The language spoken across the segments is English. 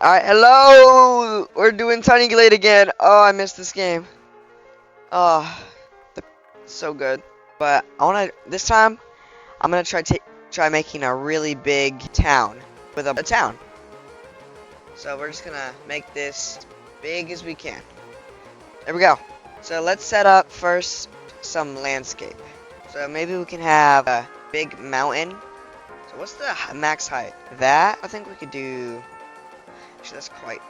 Alright, hello! We're doing Tiny Glade again. Oh, I missed this game. Oh, so good. But this time, I'm gonna try making a really big town with a town. So we're just gonna make this as big as we can. There we go. So let's set up first some landscape. So maybe we can have a big mountain. So what's the max height? That, I think we could do. Actually, that's quite.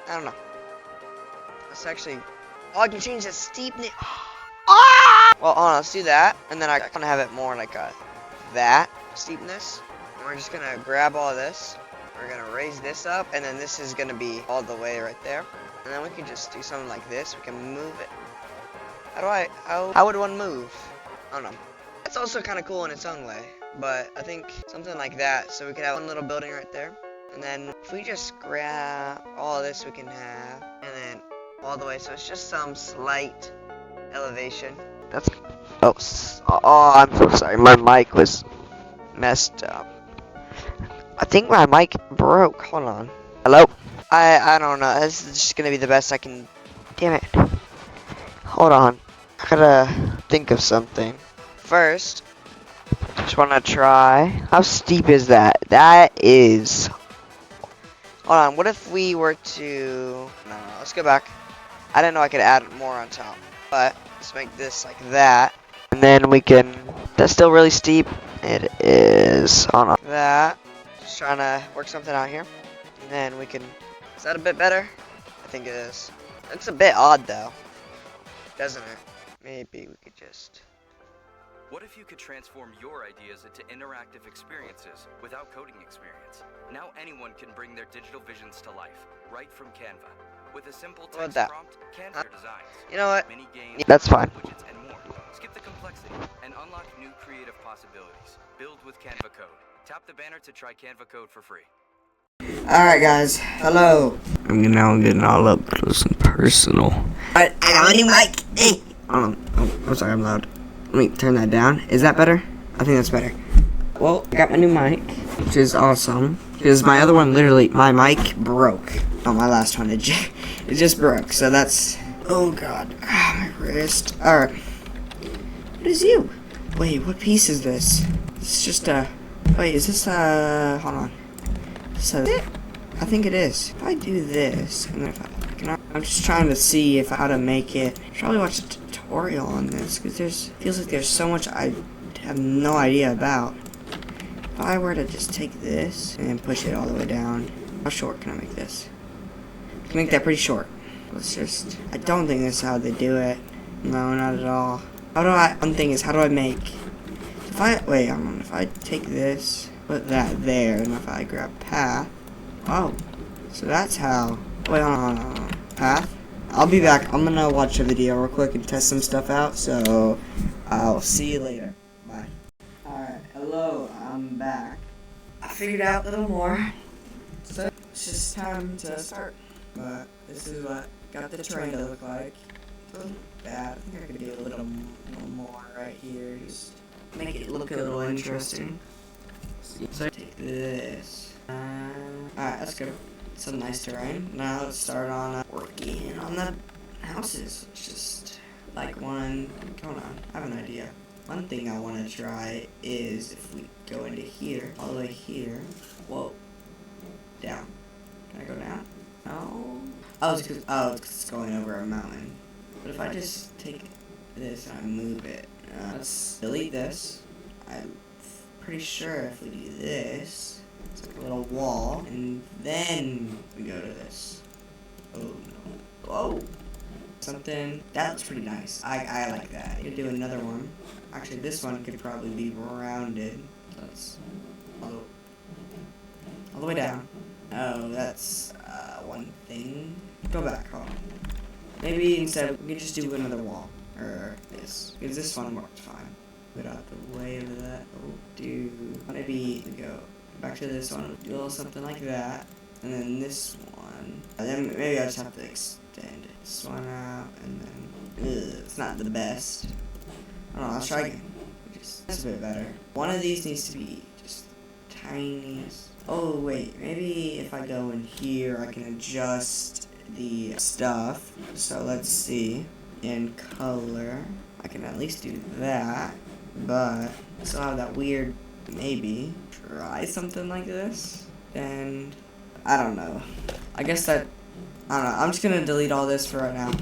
I don't know. Let's actually. Oh, I can change the steepness. Ah! Well, hold on, let's do that, and then I kind of have it more like that steepness. And we're just gonna grab all this. We're gonna raise this up, and then this is gonna be all the way right there. And then we can just do something like this. We can move it. How would one move? I don't know. That's also kind of cool in its own way, but I think something like that. So we could have one little building right there. And then if we just grab all this we can have, and then all the way, so it's just some slight elevation. Oh, I'm so sorry. My mic was messed up. I think my mic broke. Hold on. Hello? I don't know. This is just gonna be the best I can. Damn it. Hold on. I gotta think of something. First, just wanna try. How steep is that? That is. Hold on, what if we were to... No, let's go back. I didn't know I could add more on top. But, let's make this like that. And then we can... That's still really steep. It is... Hold on. That. Just trying to work something out here. And then we can... Is that a bit better? I think it is. Looks a bit odd though. Doesn't it? Maybe we could just... What if you could transform your ideas into interactive experiences without coding experience? Now anyone can bring their digital visions to life, right from Canva. With a simple text prompt, Canva designs. You know what? Mini games, Yeah, that's fine. widgets, and more. Skip the complexity and unlock new creative possibilities. Build with Canva Code. Tap the banner to try Canva Code for free. Alright guys, hello. I'm now getting all up close and personal. But I got a new mic. Hey. Oh, I'm sorry, I'm loud. Let me turn that down. Is that better? I think that's better. Well, I got my new mic, which is awesome. Because my other one, literally, my mic broke. Oh, my last one, it just broke. So that's... Oh, God. My wrist. Alright. What is you? Wait, what piece is this? It's just a... Wait, is this hold on. So, I think it is. If I do this, and then if I'm just trying to see how to make it. Probably watch a tutorial on this, because feels like there's so much I have no idea about. If I were to just take this and push it all the way down, how short can I make this? I can make that pretty short. Let's just... I don't think that's how they do it. No, not at all. One thing is, how do I make... Wait, if I take this, put that there, and if I grab path... Oh, so that's how... Wait, hold on. Path? I'll be back. I'm gonna watch a video real quick and test some stuff out, so I'll see you later. Bye. Alright, hello, I'm back. I figured out a little more, so it's just time to start. But this is what got the terrain to look like. It wasn't bad. I think I could do a little more right here, just make it look a little interesting. So take this. Alright, let's go. Some nice terrain. Now let's start on working on the houses. Just like one. Hold on, I have an idea. One thing I want to try is if we go into here, all the way here. Whoa, down. Can I go down? No. Oh, it's because it's going over a mountain. But if I just take this and I move it, let's delete this. I'm pretty sure if we do this. It's like a little wall, and then we go to this. Oh no. Whoa! Something. That looks pretty nice. I like that. You could do another one. Actually, this one could probably be rounded. Let's all the way down. Oh, that's one thing. Go back, hold on. Maybe instead we could just do another wall. Or this. Because this one worked fine. Put out the way of that. Oh, dude. Maybe we go back to this one, do a little something like that, and then this one, and then maybe I just have to extend this one out, and then, it's not the best. I don't know, let's try again. That's a bit better. One of these needs to be just tiny. Oh wait, maybe if I go in here I can adjust the stuff. So let's see. In color, I can at least do that, but I still have that weird, maybe try something like this. And I don't know. I guess that, I don't know. I'm just gonna delete all this for right now.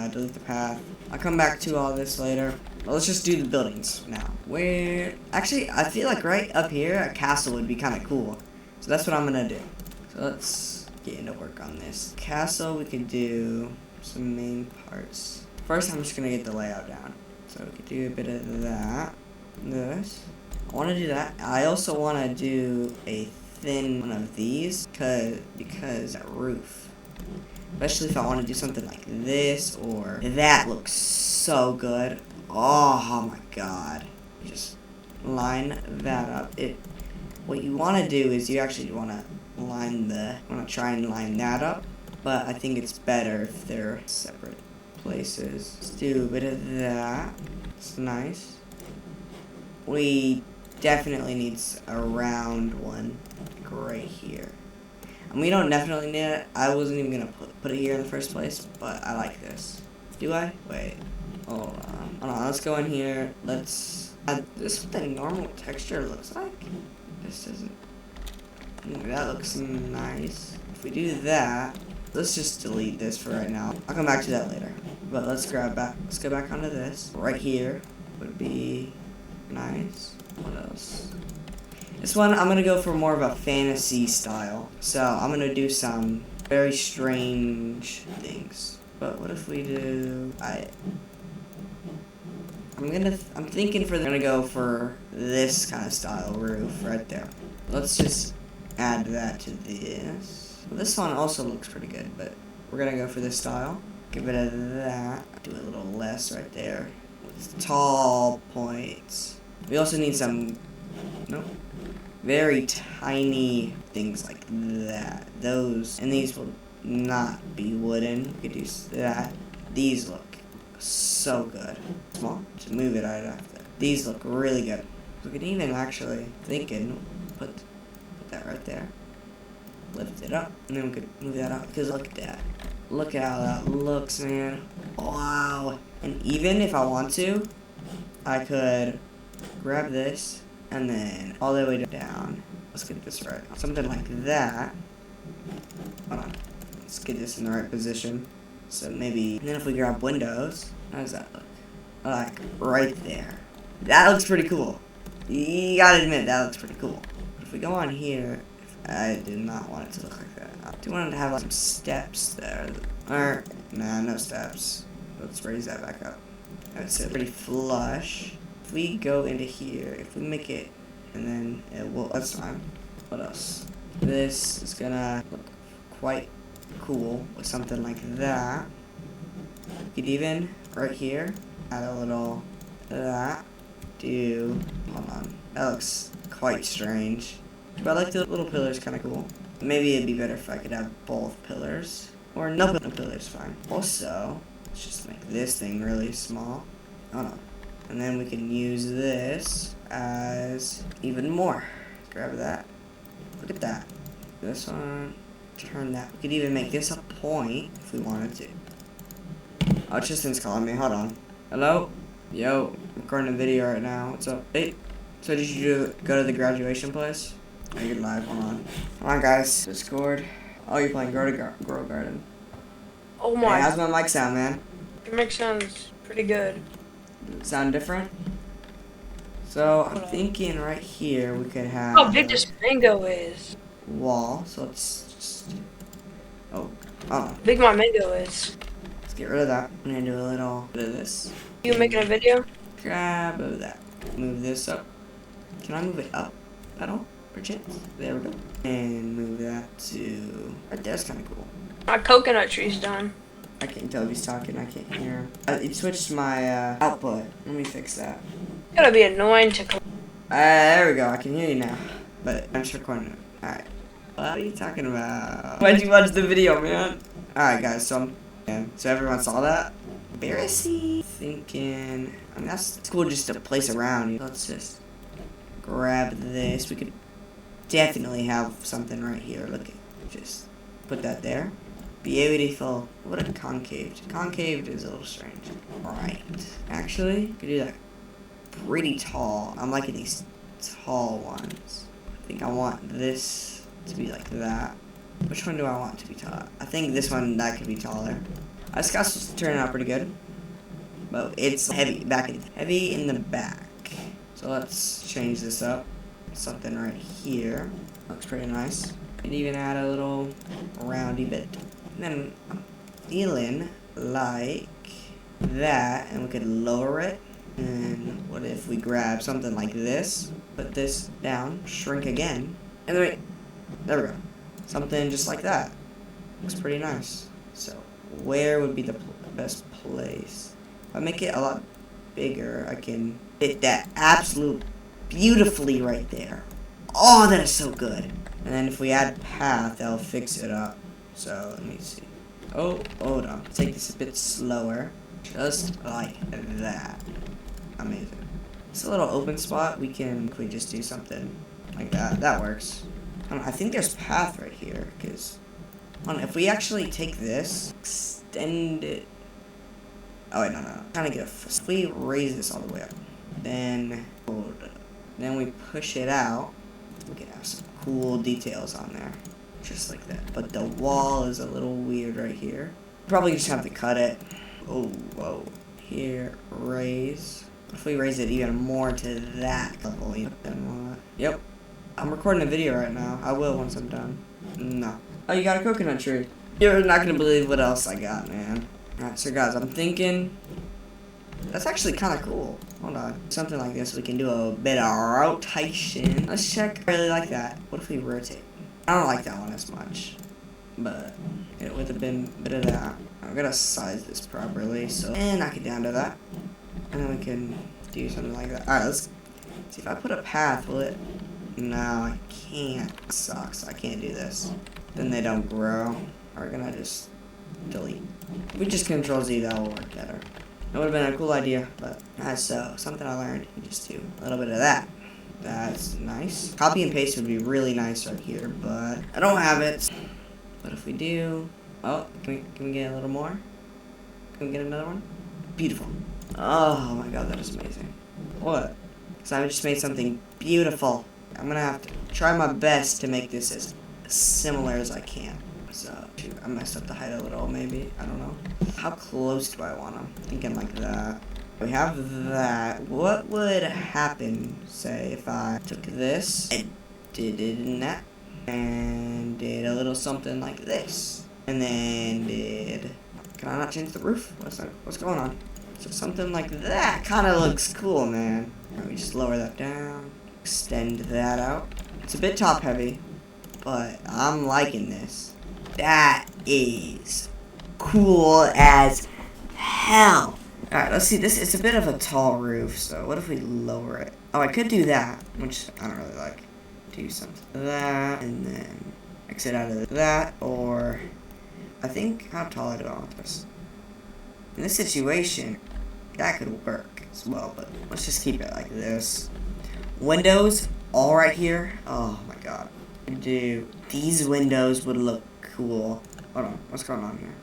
Delete the path. I'll come back to all this later. Well, let's just do the buildings now. Where, actually, I feel like right up here, a castle would be kind of cool. So that's what I'm gonna do. So let's get into work on this. Castle, we could do some main parts. First, I'm just gonna get the layout down. So we could do a bit of that. This. I want to do that. I also want to do a thin one of these because that roof. Especially if I want to do something like this or that looks so good. Oh my god. Just line that up. What you want to do is you actually want to try and line that up, but I think it's better if they're separate places. Let's do a bit of that. It's nice. We definitely need a round one like right here. And we don't definitely need it. I wasn't even gonna put it here in the first place, but I like this. Do I? Wait. Hold on. Let's go in here. Let's add this. What the normal texture looks like. This doesn't. That looks nice. If we do that, let's just delete this for right now. I'll come back to that later. But let's go back onto this. Right here would be nice. What else? This one, I'm gonna go for more of a fantasy style. So I'm gonna do some very strange things. But what if we do? I'm thinking we're gonna go for this kind of style roof right there. Let's just add that to this. Well, this one also looks pretty good, but we're gonna go for this style. Give it a that. Do a little less right there with tall points. We also need some. Nope. Very tiny things like that. Those, and these will not be wooden. We could do that. These look so good. Small, just move it right after. These look really good. We could even actually put that right there. Lift it up, and then we could move that up. Because look at that. Look at how that looks, man. Wow. And even if I want to, I could grab this and then all the way down. Let's get this right. Something like that. Hold on. Let's get this in the right position. So maybe, and then if we grab windows, how does that look? Like right there. That looks pretty cool. You gotta admit, that looks pretty cool. If we go on here, I did not want it to look like that. I do want it to have like some steps there. Or, nah, no steps. Let's raise that back up. That's pretty flush. If we go into here, if we make it, and then it will, that's fine. What else? This is gonna look quite cool with something like that. You could even, right here, add a little of that. Hold on. That looks quite strange. But I like the little pillars, kind of cool. Maybe it'd be better if I could have both pillars. Or no pillars, fine. Also, let's just make this thing really small. Hold on. And then we can use this as even more. Grab that. Look at that. This one. Turn that. We could even make this a point if we wanted to. Oh, Tristan's calling me. Hold on. Hello? Yo, I'm recording a video right now. What's up? Hey. So did you go to the graduation place? Oh, you're live. Hold on. Hold on, guys. Discord. Oh, you're playing Grow Garden. Oh my. Hey, how's my mic sound, man? Your mic sounds pretty good. Does it sound different? So I'm thinking right here we could have. How big this mango is? Wall. So let's just. Oh. How big my mango is. Let's get rid of that. I'm gonna do a little bit of this. You making a video? Grab of that. Move this up. Can I move it up at all? Perchance? There we go. And move that to right there. That's kind of cool. My coconut tree's done. I can't tell if he's talking. I can't hear him. It switched my output. Let me fix that. It's gotta be annoying to. There we go. I can hear you now. But I'm just recording it. Alright. What are you talking about? Why'd you watch the video, man? Alright, guys. So everyone saw that? Embarrassing. Thinking. I mean, that's cool just to place around. Let's just grab this. We could definitely have something right here. Look at, just put that there. Beautiful. What a concave. Concave is a little strange. Alright. Actually, could do that pretty tall. I'm liking these tall ones. I think I want this to be like that. Which one do I want to be tall? I think this one, that could be taller. This guy's turning out pretty good. But it's heavy heavy in the back. So let's change this up. Something right here. Looks pretty nice. Could even add a little roundy bit. And then I'm feeling like that, and we could lower it. And what if we grab something like this, put this down, shrink again, and then there we go. Something just like that. Looks pretty nice. So where would be the best place? If I make it a lot bigger, I can fit that absolute beautifully right there. Oh, that is so good. And then if we add path, that'll fix it up. So let me see. Oh, hold on. Take this a bit slower. Just like that. Amazing. It's a little open spot. We just do something like that. That works. I think there's path right here, because if we actually take this, extend it. Oh wait, no. Trying to get if we raise this all the way up, then we push it out. We can have some cool details on there, just like that. But the wall is a little weird right here. Probably just have to cut it. Oh, whoa. Here, raise. If we raise it even more to that level, yep. I'm recording a video right now. I will once I'm done. No. Oh, you got a coconut tree. You're not gonna believe what else I got, man. Alright, so guys, I'm thinking that's actually kind of cool. Hold on. Something like this, we can do a bit of rotation. Let's check. I really like that. What if we rotate? I don't like that one as much, but it would have been a bit of that. I'm gonna size this properly, and knock it down to that. And then we can do something like that. Alright, let's see if I put a path, will it? No, I can't. It sucks. I can't do this. Then they don't grow. We're gonna just delete. We just Control Z, that will work better. That would have been a cool idea, but so something I learned. You just do a little bit of that. That's nice. Copy and paste would be really nice right here, but I don't have it. But if we do, oh, can we get a little more? Can we get another one? Beautiful. Oh my god, that is amazing. What? Because I just made something beautiful. I'm gonna have to try my best to make this as similar as I can. So, I messed up the height a little, maybe. I don't know. How close do I want them? Thinking like that. We have that. What would happen, say, if I took this and did it in that, and did a little something like this, and then did... Can I not change the roof? What's going on? So something like that kind of looks cool, man. Let me just lower that down. Extend that out. It's a bit top heavy, but I'm liking this. That is cool as hell. Alright, let's see. This is a bit of a tall roof, so what if we lower it? Oh, I could do that, which I don't really like. Do something like that, and then exit out of that, or I think, how tall do I want this? In this situation, that could work as well, but let's just keep it like this. Windows, all right here. Oh my god. Dude, these windows would look cool. Hold on, what's going on here?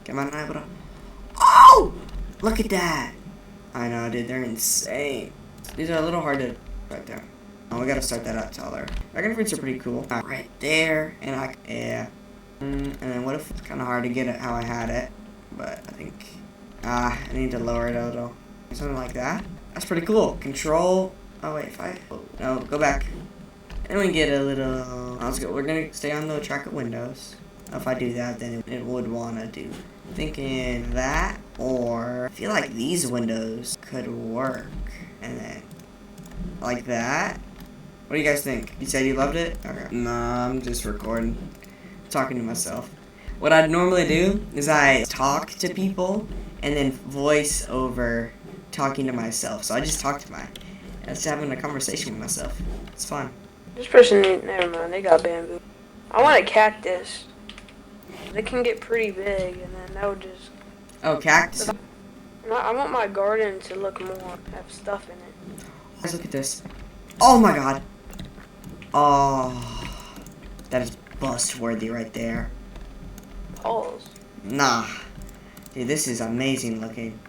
Am I not able to... Oh! Look at that! I know, dude, they're insane. These are a little hard to... Right there. Oh, we gotta start that out taller. Dragon fruits are pretty cool. Right there, and yeah. And then what if it's kind of hard to get it how I had it? But I think... I need to lower it a little. Something like that. That's pretty cool. Control... Oh, wait, if I... Oh, no, go back. And we get a little... Let's go. We're gonna stay on the track of windows. If I do that, then it would want to do... Thinking that, or... I feel like these windows could work. And then... Like that. What do you guys think? You said you loved it? Okay. Nah, I'm just recording. Talking to myself. What I'd normally do is I talk to people and then voice over talking to myself. So I just talk to just having a conversation with myself. It's fun. This person, never mind, they got bamboo. I want a cactus. They can get pretty big, and then that would just... Oh, cactus? I want my garden to look more, have stuff in it. Guys, look at this. Oh my god. Oh. That is bust worthy right there. Pause. Nah. Dude, this is amazing looking.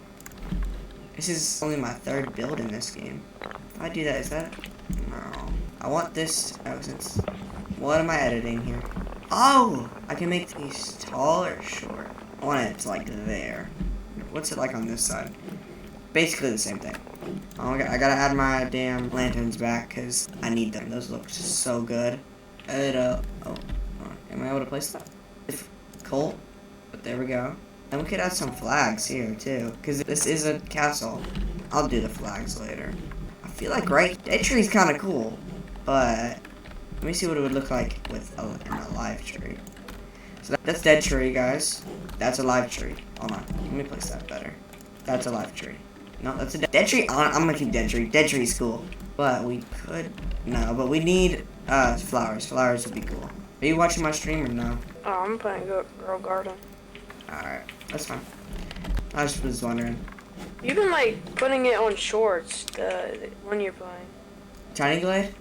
This is only my 3rd build in this game. If I do that, is that... No. I want this... Oh, since... What am I editing here? Oh! I can make these tall or short. I want it to, like, there. What's it like on this side? Basically the same thing. Oh, I gotta add my damn lanterns back, because I need them. Those look so good. Oh, am I able to place that? Cool. But there we go. And we could add some flags here, too, because this is a castle. I'll do the flags later. I feel like, right, that tree's kind of cool, but let me see what it would look like with a live tree. So that's dead tree, guys. That's a live tree. Hold on. Let me place that better. That's a live tree. No, that's a dead tree. I'm gonna keep dead tree. Dead tree's cool. But we could... No, but we need flowers. Flowers would be cool. Are you watching my stream or no? Oh, I'm playing Girl Garden. Alright, that's fine. I just was wondering. You've been like putting it on shorts the when you're playing. Tiny Glade?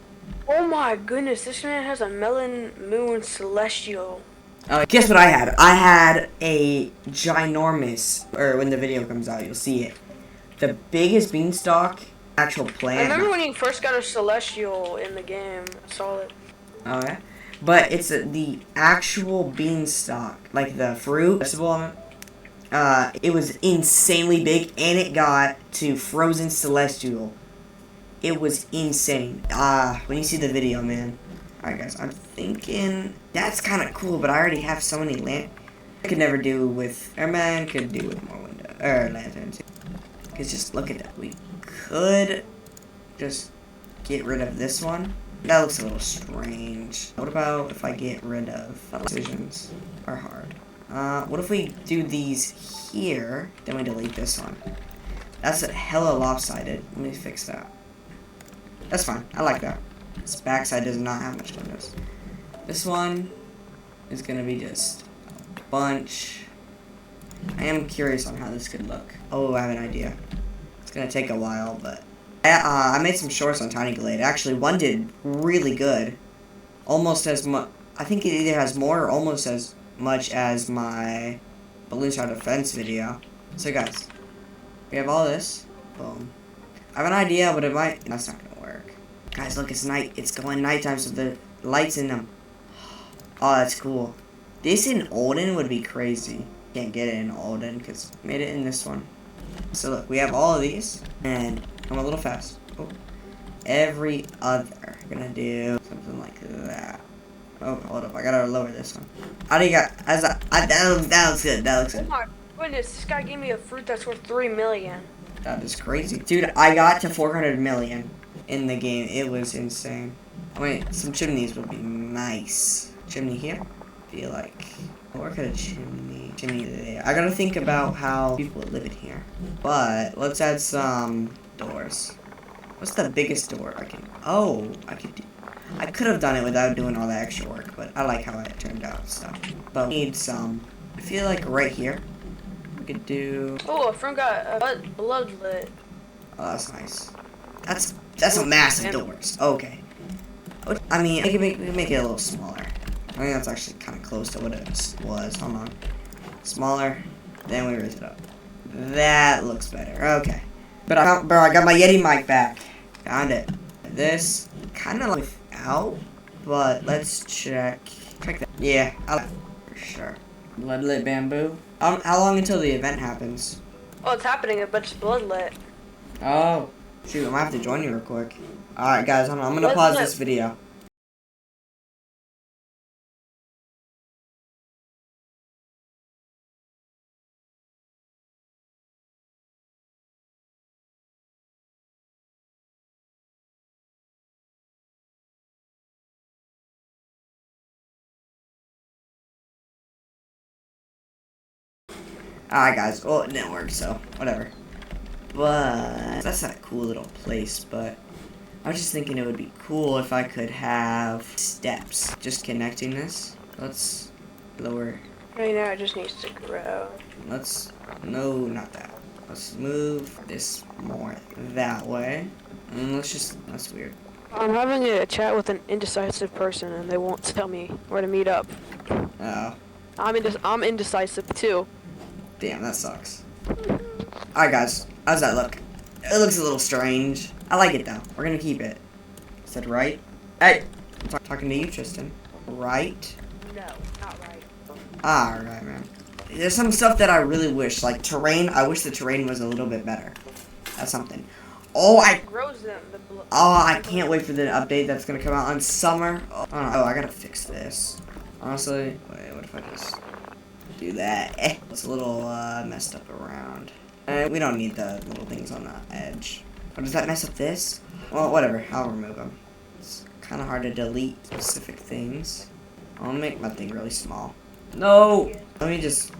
Oh my goodness, this man has a melon moon celestial. Oh, guess what I had? I had a ginormous, or when the video comes out, you'll see it. The biggest beanstalk actual plant. I remember when you first got a celestial in the game. I saw it. Oh yeah, but it's the actual beanstalk, like the fruit vegetable. It was insanely big, and it got to frozen celestial. It was insane. When you see the video, man. Alright guys, I'm thinking that's kind of cool, but I already have so many I could never do with, or man could do with more lanterns. Cause just look at that. We could just get rid of this one. That looks a little strange. What about if I get rid of decisions are hard. What if we do these here, then we delete this one? That's a hella lopsided. Let me fix that. That's fine. I like that. This backside does not have much windows. This one is gonna be just a bunch. I am curious on how this could look. Oh, I have an idea. It's gonna take a while, but I made some shorts on Tiny Glade. Actually, one did really good. Almost as much. I think it either has more or almost as much as my Balloon Tower Defense video. So, guys, we have all this. Boom. I have an idea, but it might. That's not gonna work. Guys, look, it's night. It's going nighttime, so the lights in them. Oh, that's cool. This in Olden would be crazy. Can't get it in Olden because made it in this one. So look, we have all of these, and I'm a little fast. Oh. Every other, we're gonna do something like that. Oh, hold up, I gotta lower this one. How do you got? That looks good. That looks good. Oh my goodness, this guy gave me a fruit that's worth 3 million. That is crazy, dude. I got to 400 million in the game. It was insane. Wait, some chimneys would be nice. Chimney here. Feel like. Or could a chimney there. I gotta think about how people would live in here. But let's add some doors. What's the biggest door I can? Oh, I could have done it without doing all that extra work, but I like how it turned out. So, but we need some. I feel like right here we could do. Oh, a friend got a bloodlet. Oh, that's nice. That's some massive doors. Okay. I mean, we can make it a little smaller. I think that's actually kind of close to what it was. Hold on. Smaller. Then we raise it up. That looks better. Okay. But I got my Yeti mic back. Found it. This kind of like without, but let's check. Check that. Yeah, I like that for sure. Bloodlit bamboo. How long until the event happens? Oh, it's happening, but it's bloodlet. Oh, shoot! I might have to join you real quick. All right, guys. Hold on. I'm gonna pause this video. Alright guys, well it didn't work, so whatever. But that's not a cool little place, but I was just thinking it would be cool if I could have steps just connecting this. Let's lower. Right now it just needs to grow. No, not that. Let's move this more that way. And that's weird. I'm having a chat with an indecisive person, and they won't tell me where to meet up. Oh. I'm indecisive too. Damn, that sucks. Alright, guys. How's that look? It looks a little strange. I like it, though. We're gonna keep it. Is that right? Hey! I'm talking to you, Tristan. Right? No, not right. Alright, man. There's some stuff that I really wish. Like, terrain. I wish the terrain was a little bit better. That's something. Oh, It grows them. I can't wait for the update that's gonna come out on summer. Oh, I gotta fix this. Honestly, wait, what if I just do that? It's a little messed up around. We don't need the little things on the edge. Oh, does that mess up this? Well, whatever. I'll remove them. It's kind of hard to delete specific things. I'll make my thing really small. No! Let me just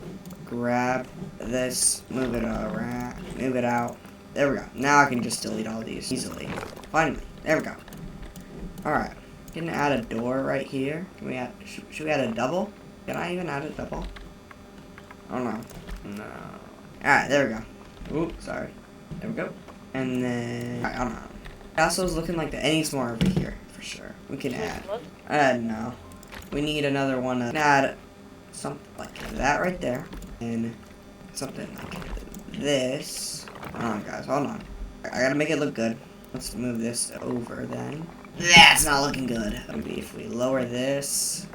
grab this, move it around, move it out. There we go. Now I can just delete all these easily. Finally. There we go. Alright. Can add a door right here. Can we add, should we add a double? Can I even add a double? Oh no. No. Alright, there we go. Ooh, sorry. There we go. And then, I don't know. Castle's looking like the needs more over here, for sure. We can add. No. We need another one. Add something like that right there. And something like this. Hold on, guys. Hold on. I gotta make it look good. Let's move this over then. That's not looking good. Maybe if we lower this.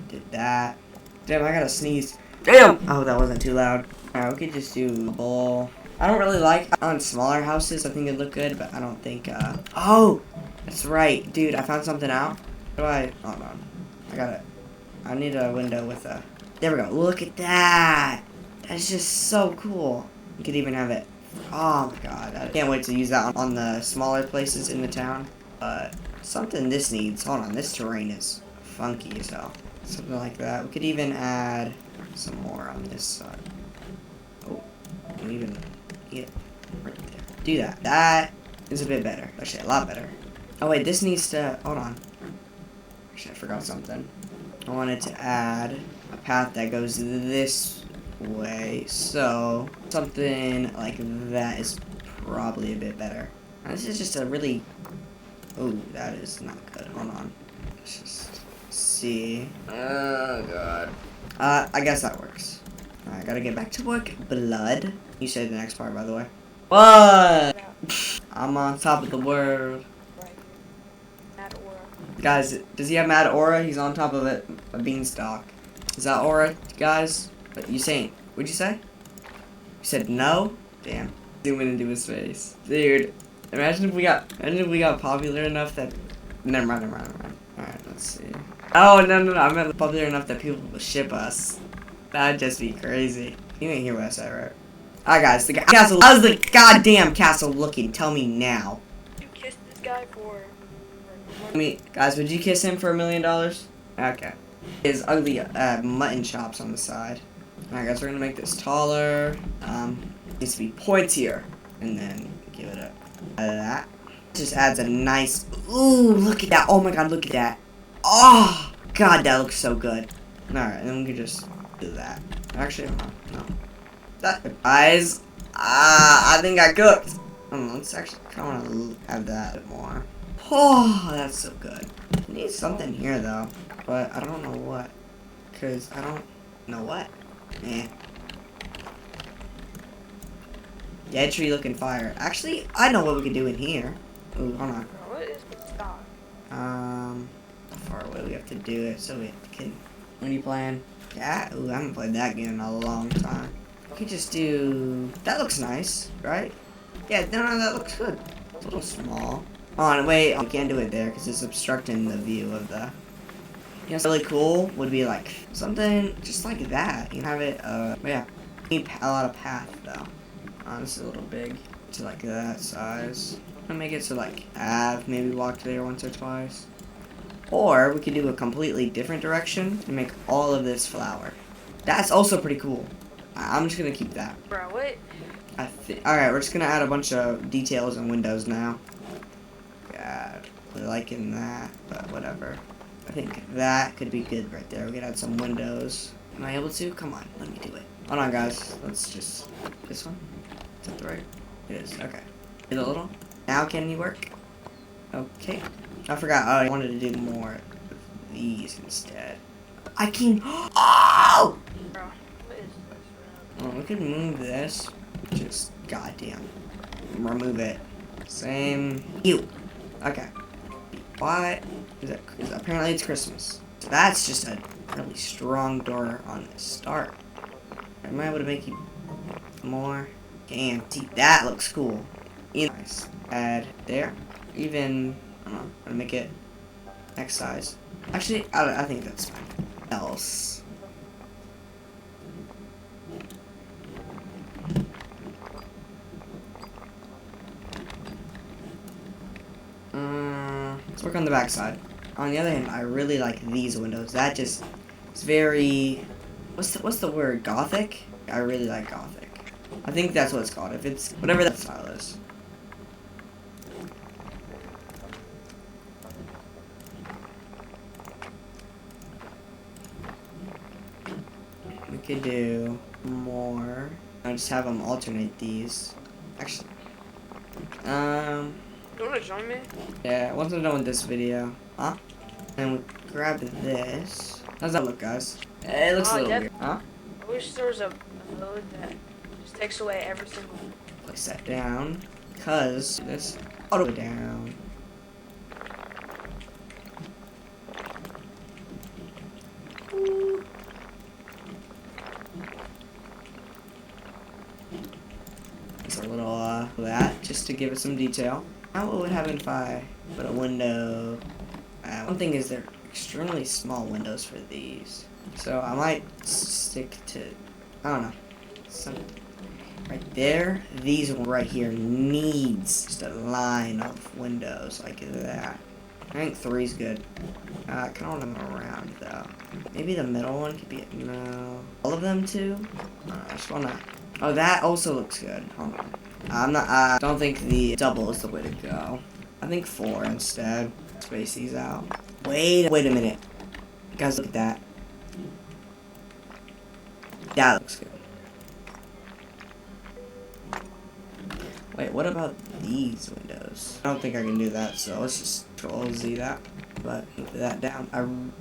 Did that. Damn, I gotta sneeze. Damn! Oh, that wasn't too loud. Alright, we could just do a bowl. I don't really like on smaller houses. I think it'd look good, but I don't think, Oh! That's right. Dude, I found something out. How do hold on. I got it. I need a window with a... There we go. Look at that! That's just so cool. You could even have it... Oh my god. I can't wait to use that on the smaller places in the town. But something this needs... Hold on. This terrain is funky as hell. Something like that. We could even add some more on this side. Oh. And even get right there. Do that. That is a bit better. Actually, a lot better. Oh wait, this needs to... Hold on. Actually, I forgot something. I wanted to add a path that goes this way. So, something like that is probably a bit better. Now, this is just a really... Oh, that is not good. Hold on. Let's just see. Oh, God. I guess that works. I gotta get back to work. Blood. You say the next part, by the way. What? I'm on top of the world. Guys, does he have mad aura? He's on top of it. A beanstalk. Is that aura, guys? What you saying? What'd you say? You said no? Damn. Zooming into his face. Dude, imagine if we got popular enough that... Never mind. Alright, let's see. Oh, no. I meant popular enough that people will ship us. That'd just be crazy. You didn't hear what I said, right? Alright, guys. The castle. How's the goddamn castle looking? Tell me now. You kissed this guy for... Guys, would you kiss him for $1 million? Okay. His ugly mutton chops on the side. Alright, guys, we're gonna make this taller. Needs to be pointier, and then give it a that. Just adds a nice. Ooh, look at that! Oh my God, look at that! Oh God, that looks so good. Alright, and then we can just do that. Actually, no. That guys. I think I cooked. Let's actually kind of want to have that a bit more. Oh, that's so good. I need something here, though. But I don't know what. Because I don't know what. Dead tree looking fire. Actually, I know what we can do in here. Ooh, hold on. What is the stock? How far away we have to do it so we can... What are you playing? Yeah, ooh, I haven't played that game in a long time. We could just do... That looks nice, right? Yeah, no, that looks good. It's a little small. Hold on, wait, I can't do it there because it's obstructing the view of the... You know, really cool would be like something just like that. You have it, yeah. Need a lot of path though. This is a little big to like that size. I'm gonna make it so like I've maybe walked there once or twice. Or we could do a completely different direction and make all of this flower. That's also pretty cool. I'm just gonna keep that. Bro, what? Alright, we're just gonna add a bunch of details and windows now. God, really liking that, but whatever. I think that could be good right there. We could add some windows. Am I able to? Come on, let me do it. Hold on, guys. Let's just... This one? Is that the right? It is. Okay. Get a little. Now can you work? Okay. I forgot. I wanted to do more of these instead. I can. Oh! Oh, we could move this. Just goddamn. Remove it. Same. You. Okay. Why is that? Apparently it's Christmas. So that's just a really strong door on the start. Am I able to make you more? Damn. See, that looks cool. Nice. Add there. Even. I don't know. I'm gonna make it X size. Actually, I think that's fine. Else. Let's work on the back side. On the other hand, I really like these windows. That just is very, what's the word? Gothic? I really like Gothic. I think that's what it's called. If it's whatever that style is. We could do more. I just have them alternate these. Actually, You wanna join me? yeah, once I'm done with this video, and we grab this. How's that look, guys? It looks a little weird, huh? I wish there was a mode that just takes away every single. Place that down, cause this auto down. It's a little that just to give it some detail. Now what would happen if I put a window? One thing is they're extremely small windows for these, so I might stick to, I don't know, something right there. These one right here needs just a line of windows like that. I think 3's good. I kind of want them around though. Maybe the middle one could be no. All of them too. I just wanna. Oh, that also looks good. Hold on. I'm not. I don't think the double is the way to go. I think 4 instead. Space these out. Wait a minute. Guys, look at that. That looks good. Wait, what about these windows? I don't think I can do that, so let's just Control Z that. But move that down.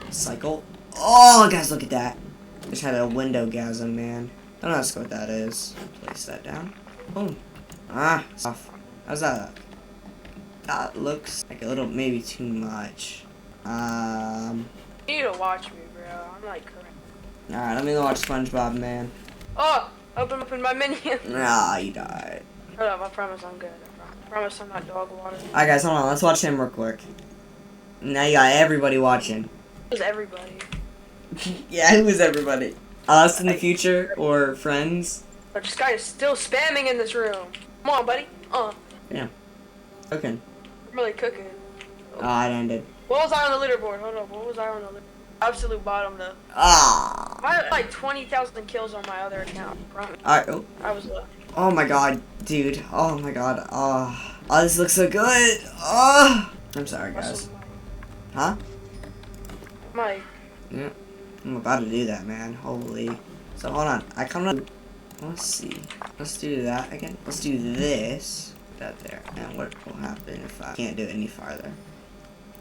Cycle. Oh, guys, look at that. Just had a window gasm, man. Don't ask what that is. Place that down. Boom. It's off. How's that look? That looks like a little, maybe too much. You need to watch me, bro. I'm like. Alright, let me watch SpongeBob, man. Oh! Open my menu. Nah, you died. Hold up, I promise I'm good. I promise I'm not dog water. Alright, guys, hold on. Let's watch him real quick. Now you got everybody watching. Who's everybody? Yeah, who is everybody? Us in the future or friends? But this guy is still spamming in this room. Come on, buddy. Yeah. Okay. I'm really cooking. Oh, it ended. What was I on the leaderboard? Hold up. What was I on the leaderboard? Absolute bottom though. Ah. I had like 20,000 kills on my other account. Alright. Oh. I was lucky. Oh my god, dude. Oh my god. Oh, this looks so good. Oh. I'm sorry, guys. Huh? Mike. Yeah. I'm about to do that, man. Holy. So hold on. I kind of. Let's see. Let's do that again. Let's do this. Put that there. And what will happen if I can't do it any farther?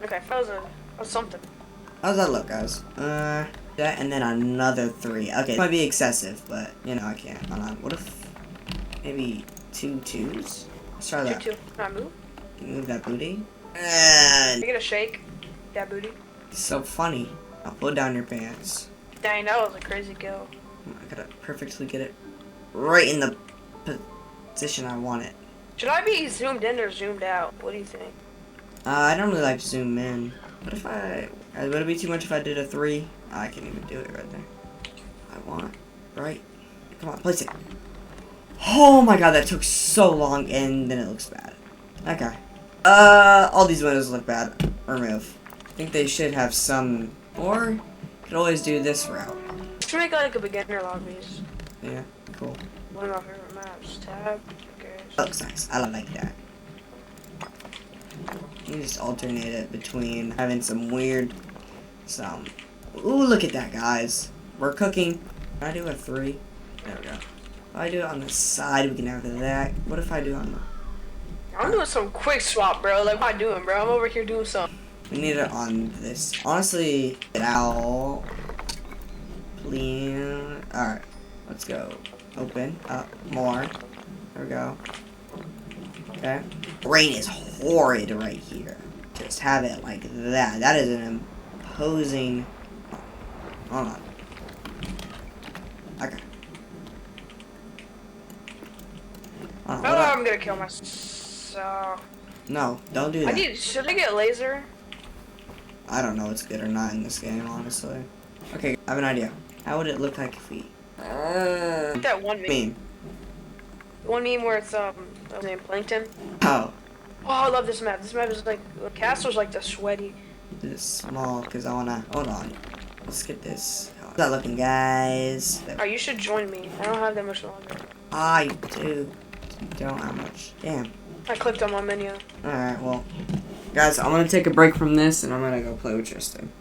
Okay, that was something. How's that look, guys? That and then another 3. Okay, it might be excessive, but you know I can't. Hold on. What if maybe 2 2s? Let's try that. 2 2. Can I move? Can you move that booty? And You get a shake. That booty. it's so funny. I'll pull down your pants. Dang, that was a crazy kill. I gotta perfectly get it right in the position I want it. Should I be zoomed in or zoomed out? What do you think? I don't really like to zoom in. What if would it be too much if I did a 3? I can't even do it right there. I want, right? Come on, place it. Oh my god, that took so long and then it looks bad. Okay. All these windows look bad. Remove. I think they should have some, or could always do this route. Should make like a beginner lobbies. Yeah, cool. One of my favorite maps. Tab. Okay. Looks nice. I like that. You just alternate it between having some weird, ooh, look at that, guys. We're cooking. Can I do a 3? There we go. If I do it on the side, we can have that. What if I do on the... I'm doing some quick swap, bro. Like, what am I doing, bro? I'm over here doing something. We need it on this. Honestly, get out. Please. Alright, let's go. Open up more. There we go. Okay. Rain is horrid right here. Just have it like that. That is an imposing... Hold on. Okay. I'm gonna kill myself. No, don't do that. Should I get laser? I don't know what's good or not in this game, honestly. Okay, I have an idea. How would it look like if we... that one meme. The one meme where it's, named Plankton. Oh. Oh, I love this map. This map is like, the castle's like the sweaty. It's small, because I wanna... Hold on. Let's get this. How's that looking, guys? Oh, you should join me. I don't have that much longer. I do. Don't have much. Damn. I clicked on my menu. Alright, well. Guys, I'm gonna take a break from this, and I'm gonna go play with Tristan.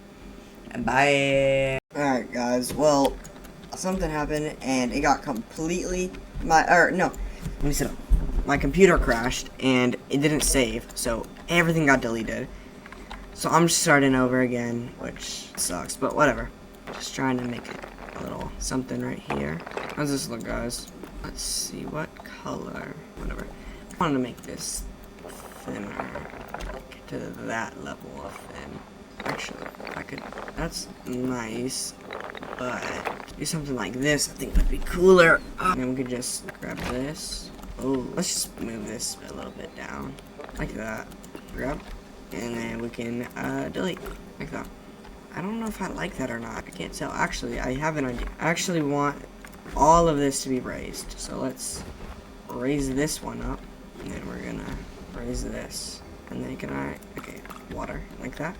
And bye. Alright, guys. Well, something happened, and it got completely... no. Let me sit up. My computer crashed, and it didn't save, so everything got deleted. So I'm just starting over again, which sucks, but whatever. Just trying to make it a little something right here. How's this look, guys? Let's see, what color? Whatever. I want to make this thinner to that level of thin. Actually, I could... That's nice, but do something like this I think would be cooler. And then we could just grab this. Oh, let's just move this a little bit down. Like that. Grab. And then we can delete. Like that. I don't know if I like that or not. I can't tell. Actually, I have an idea. I actually want all of this to be raised. So let's raise this one up. And then we're gonna raise this. And then can I... Okay, water. Like that.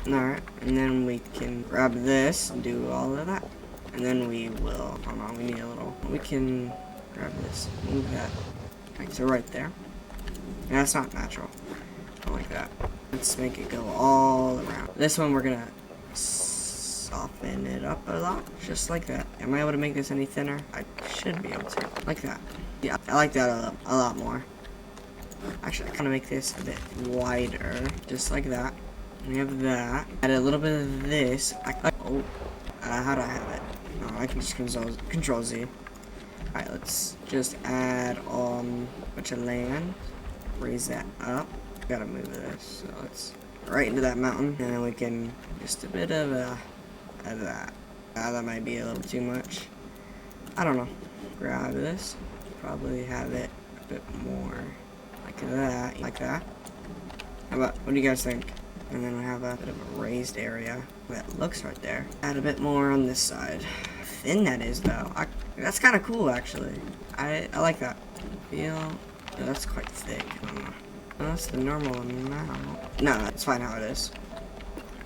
Alright. And then we can grab this and do all of that. And then we will... Hold on, we need a little... We can grab this. Move that. Like so right there. And that's not natural. Not like that. Let's make it go all around. This one we're gonna soften it up a lot. Just like that. Am I able to make this any thinner? I should be able to. Like that. Yeah, I like that a lot more. Actually, I kind of make this a bit wider. Just like that. We have that. Add a little bit of this. How do I have it? No, I can just control Z. Alright, let's just add a bunch of land. Raise that up. Gotta move this. So let's right into that mountain. And then we can just a bit of that. That might be a little too much. I don't know. Grab this. Probably have it a bit more like that. Like that. How about, what do you guys think? And then we have a bit of a raised area that looks right there. Add a bit more on this side. Thin that is though. That's kind of cool actually. I like that. That's quite thick. I don't know. No, that's the normal amount. No, that's fine how it is.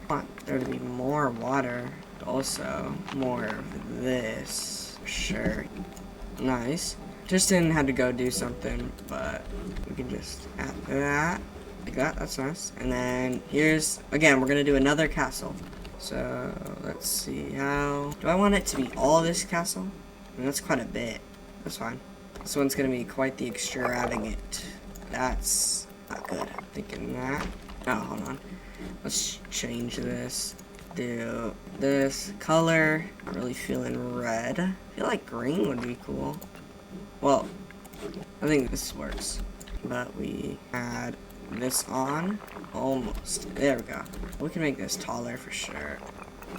I want there to be more water. Also, more of this. For sure. Nice. Tristan had to go do something, but we can just add that. Like that. That's nice. And then here's, again, we're going to do another castle. So, let's see how... Do I want it to be all this castle? I mean, that's quite a bit. That's fine. This one's going to be quite the extravagant. That's not good. I'm thinking that. Oh, hold on. Let's change this. Do this color. Not really feeling red. I feel like green would be cool. Well, I think this works. But we add this on. Almost. There we go. We can make this taller for sure.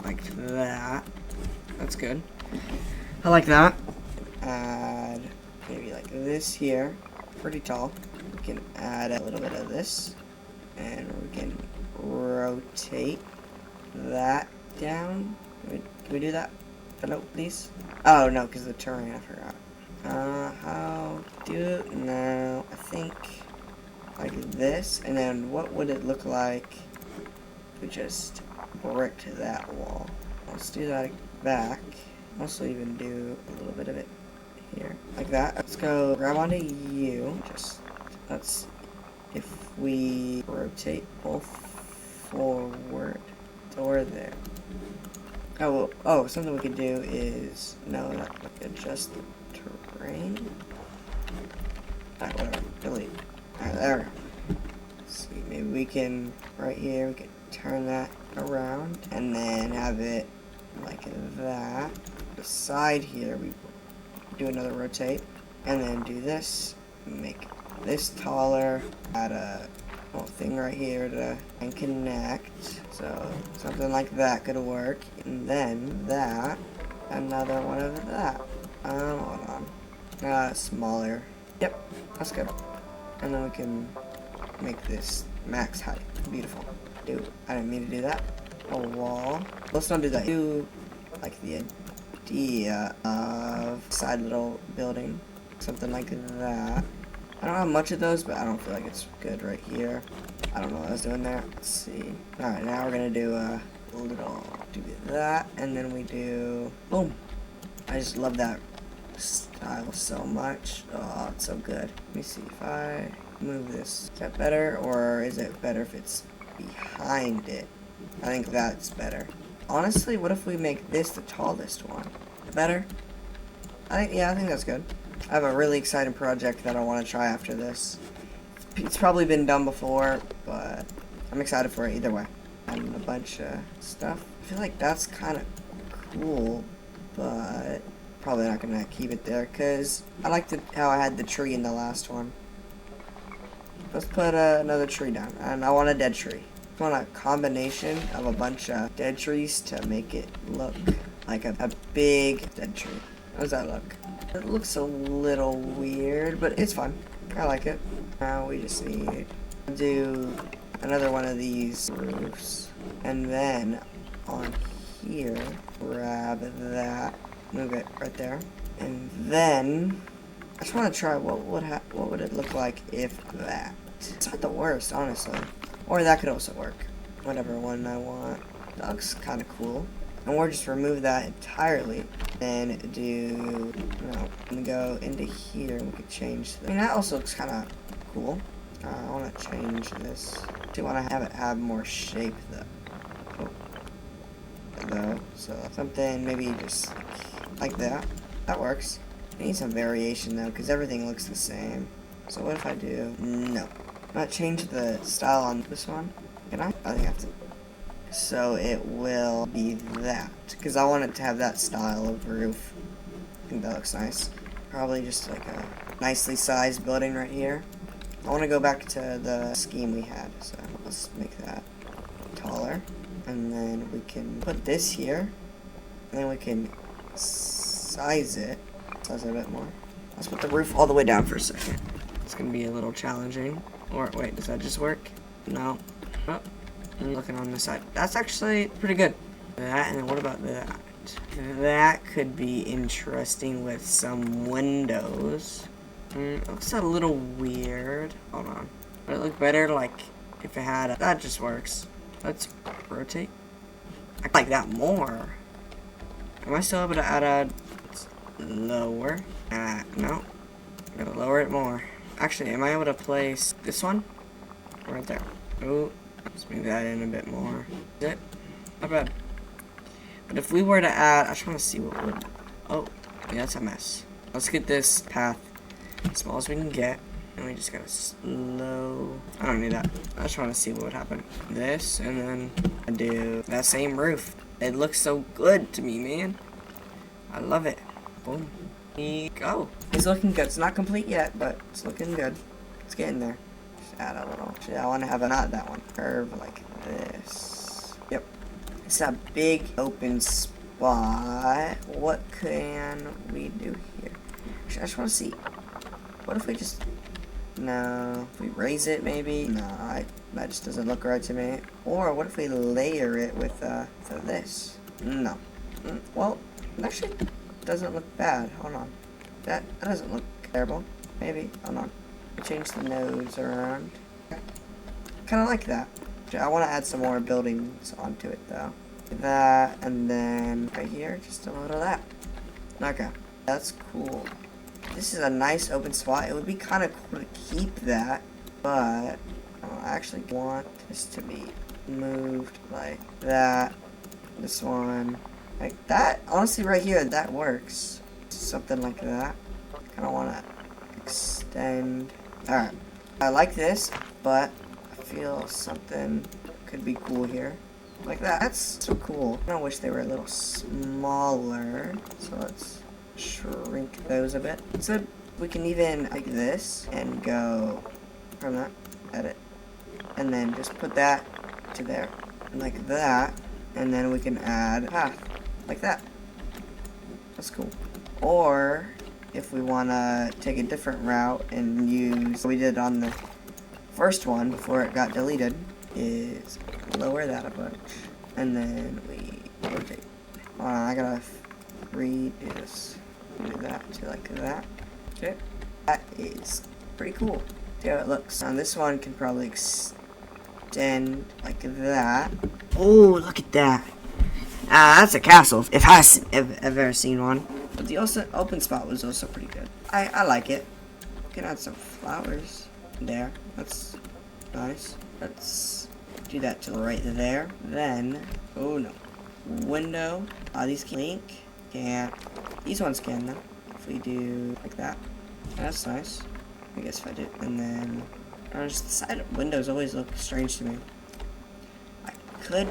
Like that. That's good. I like that. Add maybe like this here. Pretty tall. We can add a little bit of this. And we can rotate that down. Can we do that? Hello, please? Oh, no, because the terrain, I forgot. How do it now? I think like this, and then what would it look like if we just bricked that wall? Let's do that back. Also even do a little bit of it here, like that. Let's go grab onto you. Just, let's, if we rotate both forward, or there. Oh, well, oh, something we could do is, no, that, adjust the crane. Alright, whatever. Delete. Alright, there we go. Let's see, maybe we can, right here, we can turn that around and then have it like that. The side here, we do another rotate and then do this. Make this taller. Add a little thing right here to and connect. So something like that could work. And then that, another one of that. Hold on. Smaller. Yep, that's good. And then we can make this max height. Beautiful. I didn't mean to do that. A wall. Let's not do that. Do like the idea of side little building. Something like that. I don't have much of those, but I don't feel like it's good right here. I don't know what I was doing there. Let's see. Alright, now we're gonna do a little, do that, and then we do, boom. I just love that style so much. Oh, it's so good. Let me see if I move this. Is that better, or is it better if it's behind it? I think that's better. Honestly, what if we make this the tallest one? Better? I think that's good. I have a really exciting project that I want to try after this. It's probably been done before, but I'm excited for it either way. And a bunch of stuff. I feel like that's kind of cool, but probably not going to keep it there because I liked how I had the tree in the last one. Let's put another tree down, and I want a dead tree. I want a combination of a bunch of dead trees to make it look like a big dead tree. How does that look? It looks a little weird, but it's fun. I like it. Now we just need to do another one of these roofs. And then on here, grab that, move it right there. And then I just want to try what would it look like if that. It's not the worst, honestly. Or that could also work. Whatever one I want. That looks kind of cool. And we'll just remove that entirely. Then do, and go into here and we could change that. I mean, that also looks kind of cool. I want to change this. I do want to have it have more shape though. So something maybe just like that. That works. I need some variation though, because everything looks the same. So what if I do, no. I'm going to change the style on this one. Can I? I think I have to. So it will be that, because I want it to have that style of roof. I think that looks nice. Probably just like a nicely sized building right here. I want to go back to the scheme we had, so let's make that taller. And then we can put this here, and then we can size it a bit more. Let's put the roof all the way down for a second. It's going to be a little challenging. Or wait, does that just work? No. Oh. I'm looking on this side. That's actually pretty good. That, and then what about that? That could be interesting with some windows. It looks a little weird. Hold on. Would it look better like if it had a... That just works. Let's rotate. I like that more. Am I still able to add a... Lower? No. Gotta lower it more. Actually, am I able to place this one? Right there. Oh. Let's move that in a bit more. Is it? Not bad. But if we were to add, I just want to see what would. Oh, yeah, that's a mess. Let's get this path as small as we can get, and we just gotta slow. I don't need that. I just want to see what would happen. This, and then I do that same roof. It looks so good to me, man. I love it. Boom. Go. It's looking good. It's not complete yet, but it's looking good. It's getting there. Add a little. Actually, I want to have a, not that one, curve like this. Yep. It's a big open spot. What can we do here? Actually, I just want to see. What if we just, no, if we raise it maybe? No, that just doesn't look right to me. Or what if we layer it with this? No. Well, it actually doesn't look bad. Hold on. That doesn't look terrible. Maybe. Hold on. Change the nodes around. Kind of like that. I want to add some more buildings onto it though. That, and then right here, just a little of that. Okay, that's cool. This is a nice open spot. It would be kind of cool to keep that, but I actually want this to be moved like that. This one, like that. Honestly, right here, that works. Something like that. kind of want to extend. Alright. I like this, but I feel something could be cool here. Like that. That's so cool. I wish they were a little smaller. So let's shrink those a bit. Instead, we can even like this and go from that, edit, and then just put that to there, and like that, and then we can add a path, like that. That's cool. Or, if we want to take a different route and use what we did on the first one before it got deleted, is lower that a bunch, and then we rotate. Hold on, I gotta redo this. Do that to like that. Okay. That is pretty cool. See how it looks. Now this one can probably extend like that. Oh, look at that. That's a castle, if I've ever seen one. But the also open spot was also pretty good. I like it. We can add some flowers there. That's nice. Let's do that to the right there. Then, oh no. Window. These can link. Can't. These ones can though. If we do like that. That's nice. I guess if I do. And then, just the side windows always look strange to me. I could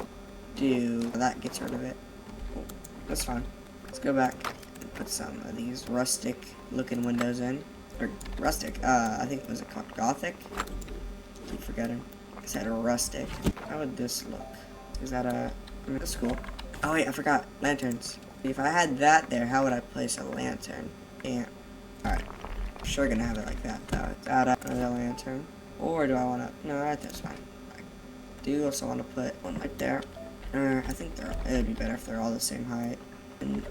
do, that gets rid of it. Oh, that's fine. Let's go back and put some of these rustic looking windows in. Or rustic, I think it was called Gothic. Keep forgetting. I said rustic. How would this look? Is that that's cool. Oh wait, I forgot. Lanterns. If I had that there, how would I place a lantern? Can't. Alright. I'm sure gonna have it like that though. Add another lantern. Or do I wanna, no, right there's fine. I do also wanna put one right there. I think it would be better if they're all the same height. And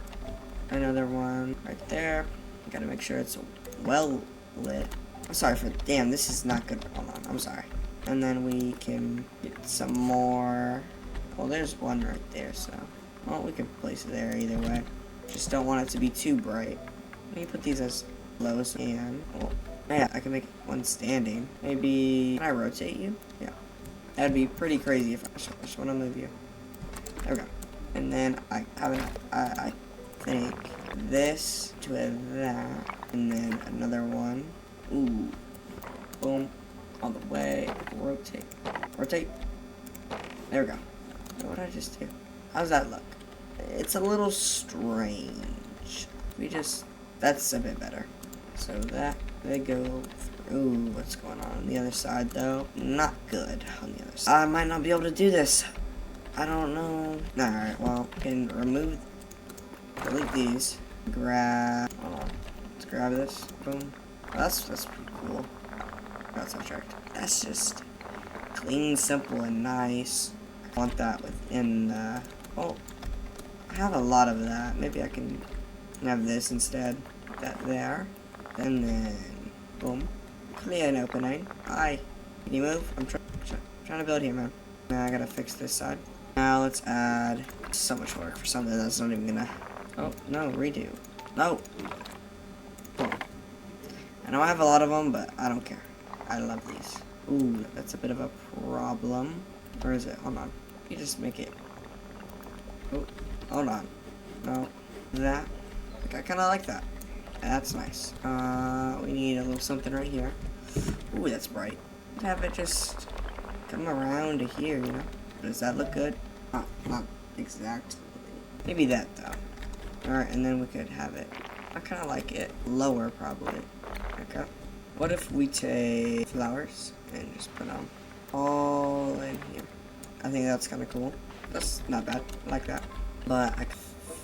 another one right there. Gotta make sure it's well lit. I'm sorry for, damn, this is not good. Hold on, I'm sorry. And then we can get some more. Well, there's one right there, so. Well, we can place it there either way. Just don't want it to be too bright. Let me put these as low as I can. Well, yeah, I can make one standing. Maybe, can I rotate you? Yeah. That'd be pretty crazy if I just want to move you. There we go. And then I think this to that, and then another one. Ooh. Boom. All the way. Rotate. Rotate. There we go. What did I just do? How's that look? It's a little strange. That's a bit better. So that, they go through. What's going on the other side though? Not good on the other side. I might not be able to do this. I don't know. Alright, well, we can delete these. Grab, hold on. Let's grab this. Boom. That's pretty cool. That's subtract. That's just clean, simple, and nice. I want that within the, well, I have a lot of that. Maybe I can have this instead. Put that there. And then, boom. Clear an opening. Hi. Can you move? I'm trying to build here, man. Now I gotta fix this side. Now let's add so much work for something that's not even gonna, oh, no, redo. No. Boom. I know I have a lot of them, but I don't care. I love these. Ooh, that's a bit of a problem. Where is it? Hold on. You just make it. Oh, hold on. No. That. I kind of like that. That's nice. We need a little something right here. Ooh, that's bright. Have it just come around to here, you know? Does that look good? Not exactly. Maybe that, though. Alright, and then we could have it. I kind of like it lower, probably. Okay. What if we take flowers and just put them all in here? I think that's kind of cool. That's not bad. I like that. But I can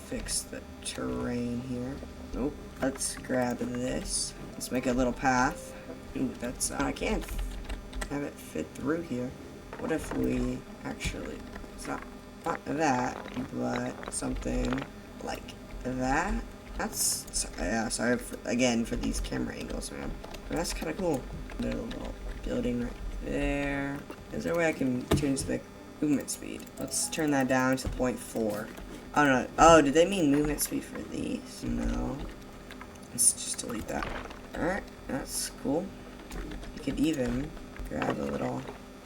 fix the terrain here. Nope. Let's grab this. Let's make a little path. Ooh, that's, I can't have it fit through here. What if we actually, it's not that, but something like that? That's, yeah, sorry again for these camera angles, man. But that's kind of cool. A little building right there. Is there a way I can change the movement speed? Let's turn that down to 0.4. Oh no, oh, did they mean movement speed for these? No. Let's just delete that. Alright, that's cool. You could even grab a little,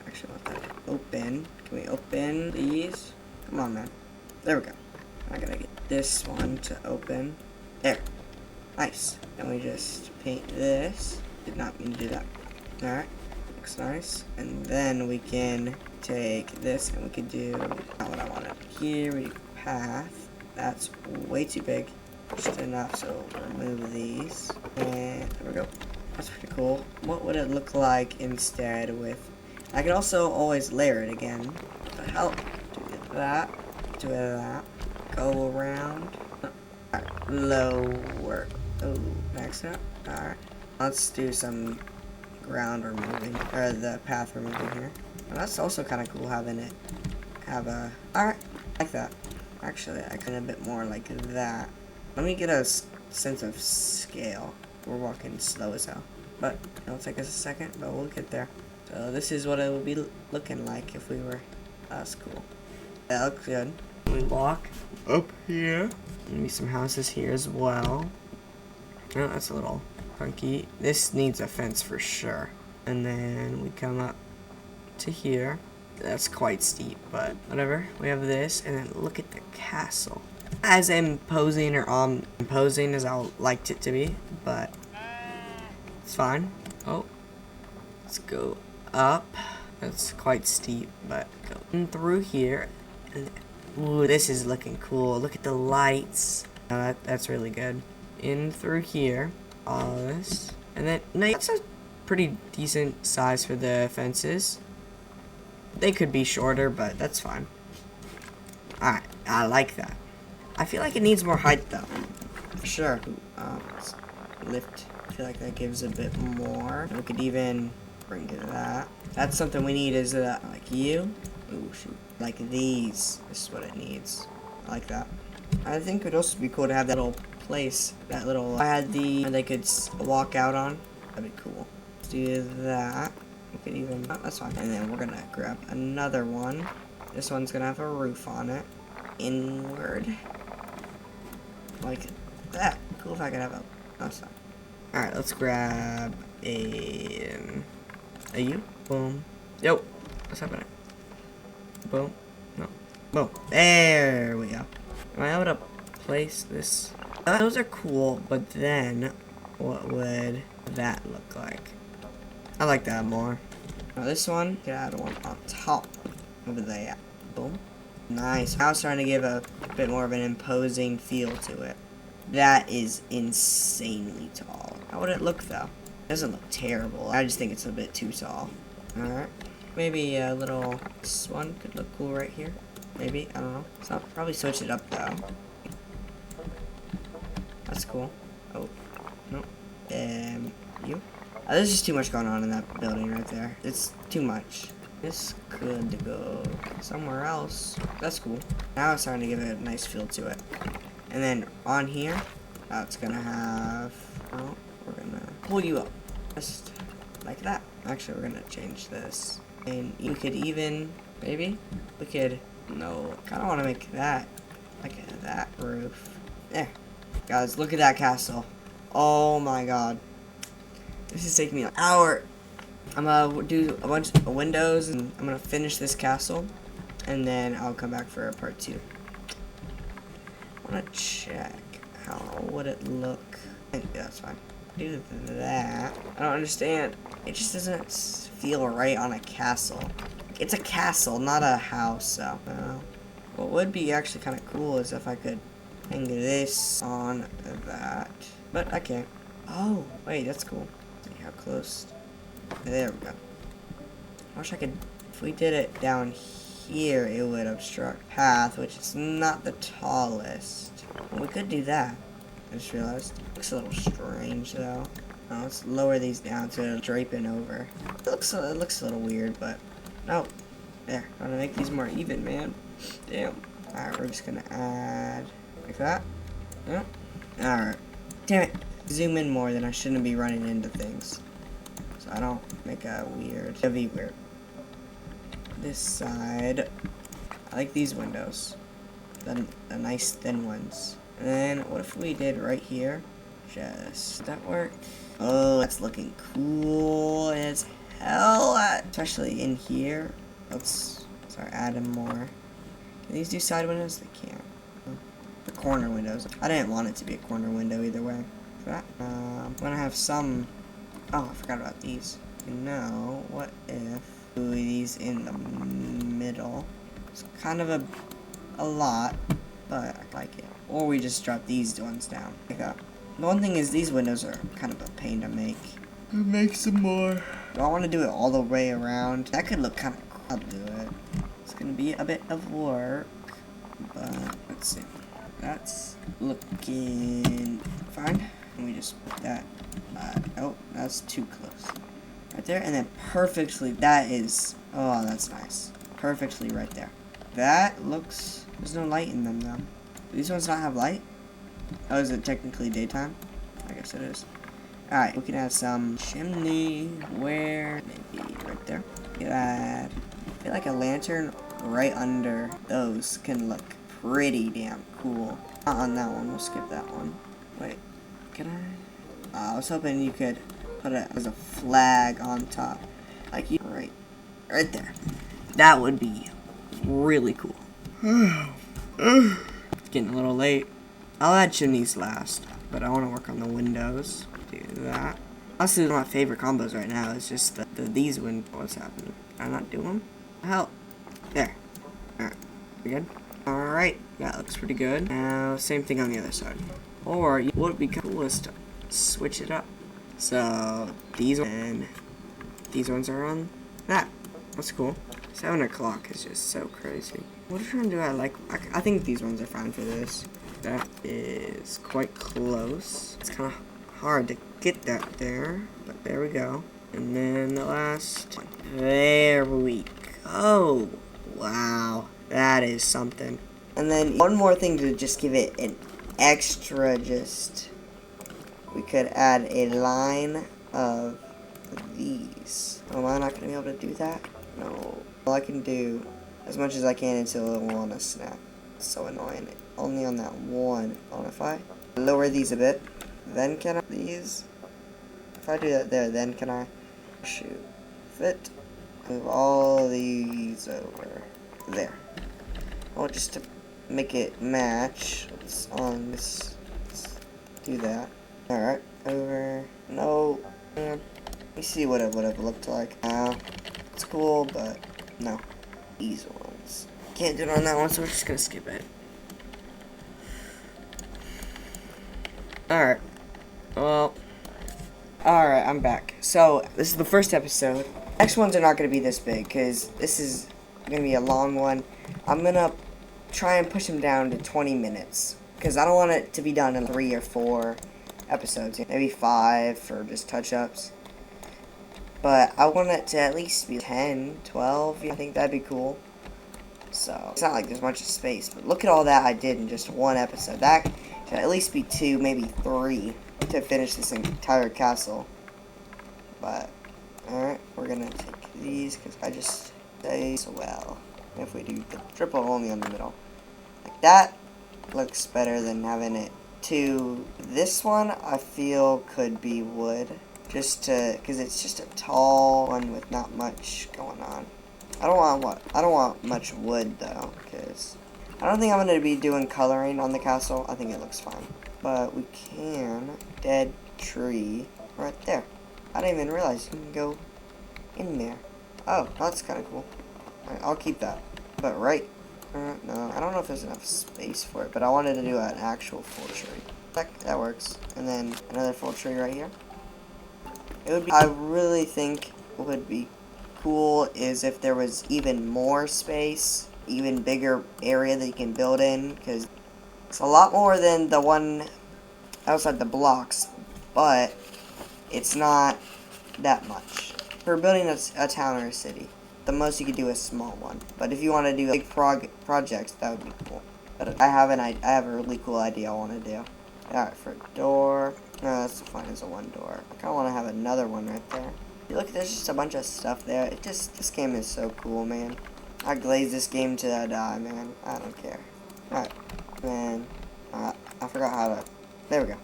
actually let that open. Can we open these? Come on, man. There we go. I gotta get this one to open. There. Nice. And we just paint this. Did not mean to do that. Alright. Looks nice. And then we can take this and we could do not what I wanted. Here we path. That's way too big. Just enough, so remove these. And there we go. That's pretty cool. What would it look like instead with... I can also always layer it again. What the hell? Do that. Do that. Go around. Alright. Lower. Oh, next up. Alright. Let's do some ground removing. Or the path removing here. And that's also kind of cool having it have a... Alright. Like that. Actually, I can a bit more like that. Let me get a sense of scale. We're walking slow as hell. But it'll take us a second, but we'll get there. So this is what it would be looking like if we were... That's cool. That looks good. We walk up here. Maybe some houses here as well. Oh, that's a little funky. This needs a fence for sure. And then we come up to here. That's quite steep, but whatever. We have this, and then look at the castle. As imposing or imposing as I liked it to be, but it's fine. Oh, let's go up. That's quite steep, but go in through here. And ooh, this is looking cool. Look at the lights. Oh, that's really good. In through here, all this, and then no, that's a pretty decent size for the fences. They could be shorter, but that's fine. Alright, I like that. I feel like it needs more height, though. For sure. Let's lift. I feel like that gives a bit more. We could even bring that. That's something we need is, like you. Ooh, shoot. Like these. This is what it needs. I like that. I think it would also be cool to have that little place. That little... I had the... they could walk out on. That'd be cool. Let's do that. We could even... Oh, that's fine. And then we're gonna grab another one. This one's gonna have a roof on it. Inward. Like that. Cool if I could have a... That's fine. Alright, let's grab a U. Boom. Yo. What's happening? Boom. No. Boom. There we go. Am I able to place this? Those are cool, but then what would that look like? I like that more. Now this one, can add one on top of that. Boom. Nice. Now it's starting to give a bit more of an imposing feel to it. That is insanely tall. How would it look though? It doesn't look terrible. I just think it's a bit too tall. Alright. Maybe a little, this one could look cool right here. Maybe, I don't know. So I'll probably switch it up though. That's cool. Oh, no. You? There's just too much going on in that building right there. It's too much. This could go somewhere else. That's cool. Now it's starting to give it a nice feel to it. And then on here, it's gonna have... Oh, we're gonna pull you up. Just like that. Actually, we're gonna change this. And you could even... Maybe? We could... No. I kinda wanna make that like that roof. There. Guys, look at that castle. Oh my god. This is taking me an hour. I'm gonna do a bunch of windows and I'm gonna finish this castle. And then I'll come back for a part 2. I wanna check how would it look. Yeah, that's fine. Do that. I don't understand. It just doesn't feel right on a castle. It's a castle, not a house, so. What would be actually kind of cool is if I could hang this on that. But I can't. Oh, wait, that's cool. See how close. There we go. I wish I could, if we did it down here, it would obstruct path, which is not the tallest. Well, we could do that. I just realized. Looks a little strange, though. Oh, let's lower these down to draping over. It looks a little weird, but no. There, I'm gonna make these more even, man. Damn. Alright, we're just gonna add like that. Yep. Alright. Damn it. Zoom in more, then I shouldn't be running into things. So I don't make a heavy weird. This side, I like these windows. The nice thin ones. And then what if we did right here? Does that work? Oh, that's looking cool as hell. Especially in here. Let's start adding more. Can these do side windows? They can't. The corner windows. I didn't want it to be a corner window either way. that. I'm gonna have some. Oh, I forgot about these. What if do these in the middle? It's kind of a lot, but I like it. Or we just drop these ones down. Like that. The one thing is these windows are kind of a pain to make. Make some more. Do I want to do it all the way around? That could look kind of cool. I'll do it. It's gonna be a bit of work, but let's see. That's looking fine. And we just put that. Oh, that's too close. Right there, and then perfectly. That is. Oh, that's nice. Perfectly right there. That looks. There's no light in them though. Do these ones not have light? Oh, is it technically daytime? I guess it is. Alright, we can add some chimney. Where? Maybe right there. Get that. I feel like a lantern right under those can look pretty damn cool. Not on that one. We'll skip that one. Wait. Can I? I was hoping you could put it as a flag on top. Like you. Right there. That would be really cool. It's getting a little late. I'll add chimneys last, but I want to work on the windows. Do that. Honestly, one of my favorite combos right now is just these windows. What's happening? Can I not do them? Hell. There. Alright. We good? Alright. That looks pretty good. Now, same thing on the other side. Or, what would be cool is to switch it up. So, these ones are on that. That's cool. 7 o'clock is just so crazy. What one do I like? I think these ones are fine for this. That is quite close. It's kind of hard to get that there, but there we go. And then the last one. There we go. Wow, that is something. And then one more thing to just give it an extra we could add a line of these. Am I not going to be able to do that? No. Well, I can do as much as I can until it will want to snap. It's so annoying. Only on that one. If I lower these a bit, then can I these? If I do that there, then can I shoot? Fit. Move all these over there. Well, just to make it match. It's on this. Let's do that. Alright. Over. No. Let me see what it would have looked like. It's cool, but no. These ones. Can't do it on that one, so we're just gonna skip it. Alright. Well. Alright, I'm back. So, this is the first episode. Next ones are not gonna be this big, because this is gonna be a long one. I'm gonna try and push them down to 20 minutes. Because I don't want it to be done in 3 or 4 episodes. Maybe 5 for just touch-ups. But I want it to at least be 10, 12. I think that'd be cool. So, it's not like there's much space. But look at all that I did in just one episode. That should at least be 2, maybe 3 to finish this entire castle. But, alright, we're gonna take these because I just say so well. If we do the triple only on the middle. Like that looks better than having it to this one. I feel could be wood. Because it's just a tall one with not much going on. I don't want much wood though, because I don't think I'm going to be doing coloring on the castle. I think it looks fine. But we can dead tree right there. I didn't even realize you can go in there. Oh, that's kind of cool. Right, I'll keep that. But no, I don't know if there's enough space for it, but I wanted to do an actual full tree. That works. And then another full tree right here. It would be, I really think what would be cool is if there was even more space, even bigger area that you can build in, because it's a lot more than the one outside the blocks, but it's not that much. For building a town or a city, the most you could do is a small one. But if you want to do big projects, that would be cool. But I have a really cool idea I want to do. Alright, for a door. No, that's fine as a one door. I kind of want to have another one right there. Look, there's just a bunch of stuff there. This game is so cool, man. I glaze this game till I die, man. I don't care. Alright, man. I forgot how to. There we go.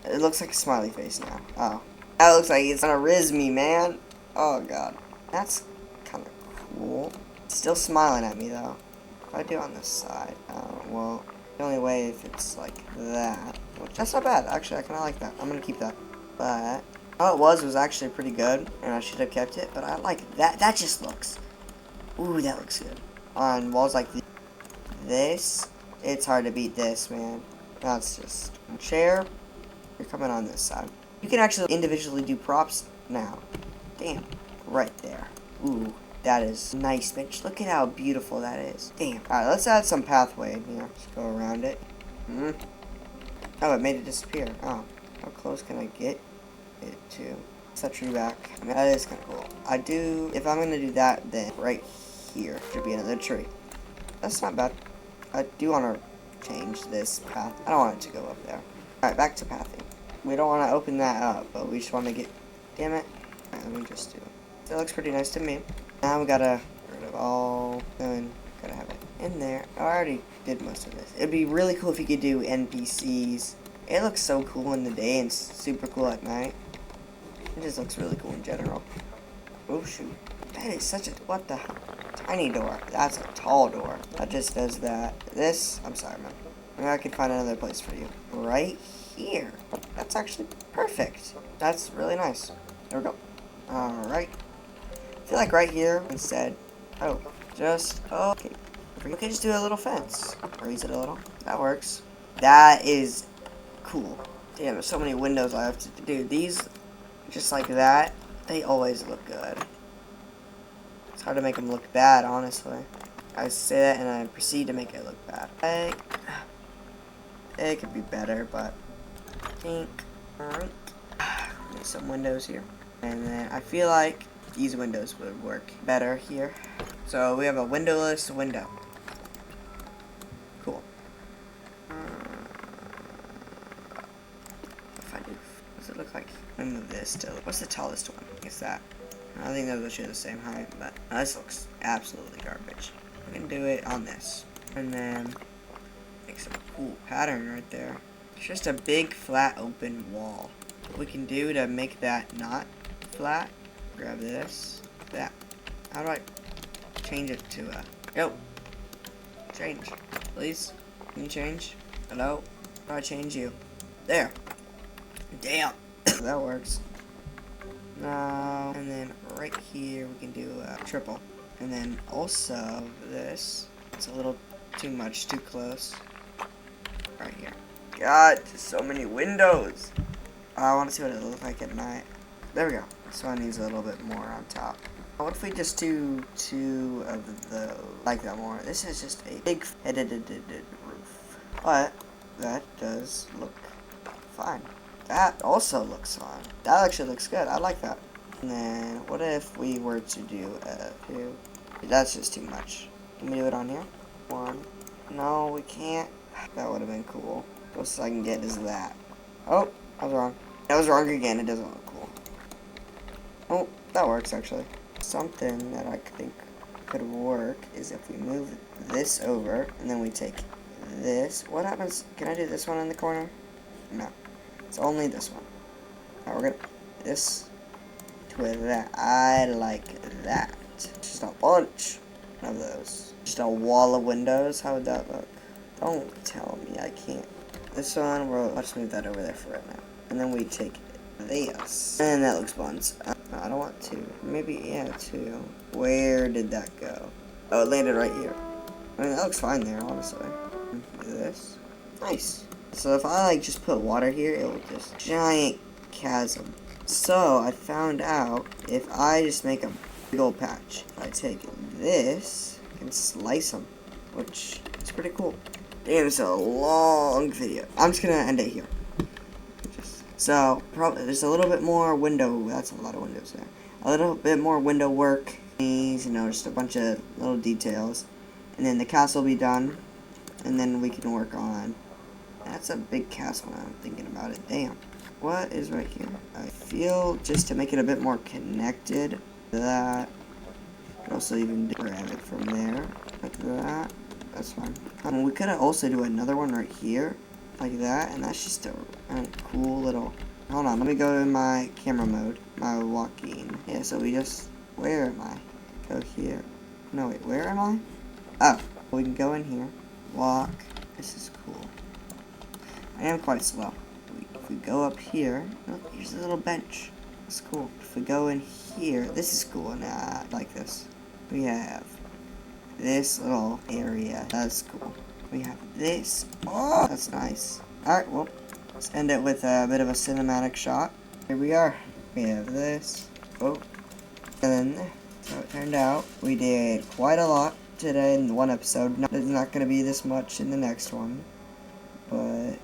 It looks like a smiley face now. Oh, that looks like it's gonna riz me, man. Oh god, that's kind of cool. It's still smiling at me though. If I do on this side, well, The only way if it's like that. Which, that's not bad. Actually, I kind of like that. I'm going to keep that. But all it was actually pretty good. And I should have kept it. But I like that. That just looks. Ooh, that looks good. On walls like this, it's hard to beat this, man. That's just a chair. You're coming on this side. You can actually individually do props now. Damn. Right there. Ooh, that is nice, bitch. Look at how beautiful that is. Damn. Alright, let's add some pathway in here. Just go around it. Oh, it made it disappear. Oh, how close can I get it to? Set tree back. I mean, that is kind of cool. If I'm going to do that, then right here should be another tree. That's not bad. I do want to change this path. I don't want it to go up there. Alright, back to pathing. We don't want to open that up, but we just want to get... Damn it. Alright, let me just do it. That looks pretty nice to me. Now we gotta get rid of all... Then gotta have it in there. Oh, I already did most of this. It'd be really cool if you could do NPCs. It looks so cool in the day and super cool at night. It just looks really cool in general. Oh, shoot. That is such a... What the hell? Tiny door. That's a tall door. That just does that. This... I'm sorry, man. Maybe I could find another place for you. Right here. That's actually perfect. That's really nice. There we go. Alright. I feel like right here instead. Oh, just... Oh, okay. Okay, just do a little fence. Raise it a little. That works. That is cool. Damn, there's so many windows I have to do. These, just like that, they always look good. It's hard to make them look bad, honestly. I say that and I proceed to make it look bad. It could be better, but I think... Alright. There's some windows here. And then I feel like these windows would work better here. So we have a windowless window. Cool. If I do, what's it look like? Let me move this to, what's the tallest one? It's that. I think those are the same height, but this looks absolutely garbage. We can do it on this. And then make some cool pattern right there. It's just a big flat open wall. What we can do to make that not flat, grab this, that. How do I change it to a... Yo! Change. Please? Can you change? Hello? How do I change you? There! Damn! That works. Now, and then right here we can do a triple. And then also this. It's a little too much, too close. Right here. God, there's so many windows! I want to see what it looks like at night. There we go. This one needs a little bit more on top. What if we just do 2 of the like that more? This is just a big headed roof. But that does look fine. That also looks fine. That actually looks good. I like that. And then what if we were to do a 2? That's just too much. Can we do it on here? 1. No, we can't. That would have been cool. Closest I can get is that. Oh, I was wrong. I was wrong again. It doesn't look cool. Oh, that works actually. Something that I think could work is if we move this over and then we take this. What happens? Can I do this one in the corner? No. It's only this one. Now we're gonna this to that. I like that. Just a bunch of those. Just a wall of windows. How would that look? Don't tell me I can't. This one, I'll just move that over there for right now. And then we take this. And that looks buns. No, I don't want 2. Maybe, yeah, 2. Where did that go? Oh, it landed right here. I mean, that looks fine there, honestly. Do this. Nice. So if I, like, just put water here, it will just... Giant chasm. So, I found out if I just make a big old patch. If I take this, I can slice them. Which is pretty cool. Damn, it's a long video. I'm just gonna end it here. So, probably there's a little bit more window. That's a lot of windows there. A little bit more window work. You know, just a bunch of little details. And then the castle will be done. And then we can work on... That's a big castle now I'm thinking about it. Damn. What is right here? I feel just to make it a bit more connected. That. Could also even grab it from there. Like that. That's fine. We could also do another one right here. Like that, and that's just a cool little... Hold on, let me go in my camera mode. My walking. Yeah, so we just... Where am I? Go here. No, wait, where am I? Oh, we can go in here. Walk. This is cool. I am quite slow. If we go up here, oh, here's a little bench. That's cool. If we go in here, this is cool. Nah, I like this. We have this little area. That's cool. We have this. Oh, that's nice. Alright, well, let's end it with a bit of a cinematic shot. Here we are. We have this. Oh. And then, that's how it turned out. We did quite a lot today in one episode. There's not going to be this much in the next one. But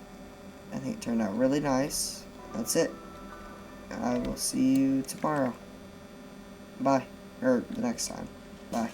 I think it turned out really nice. That's it. I will see you tomorrow. Bye. Or the next time. Bye.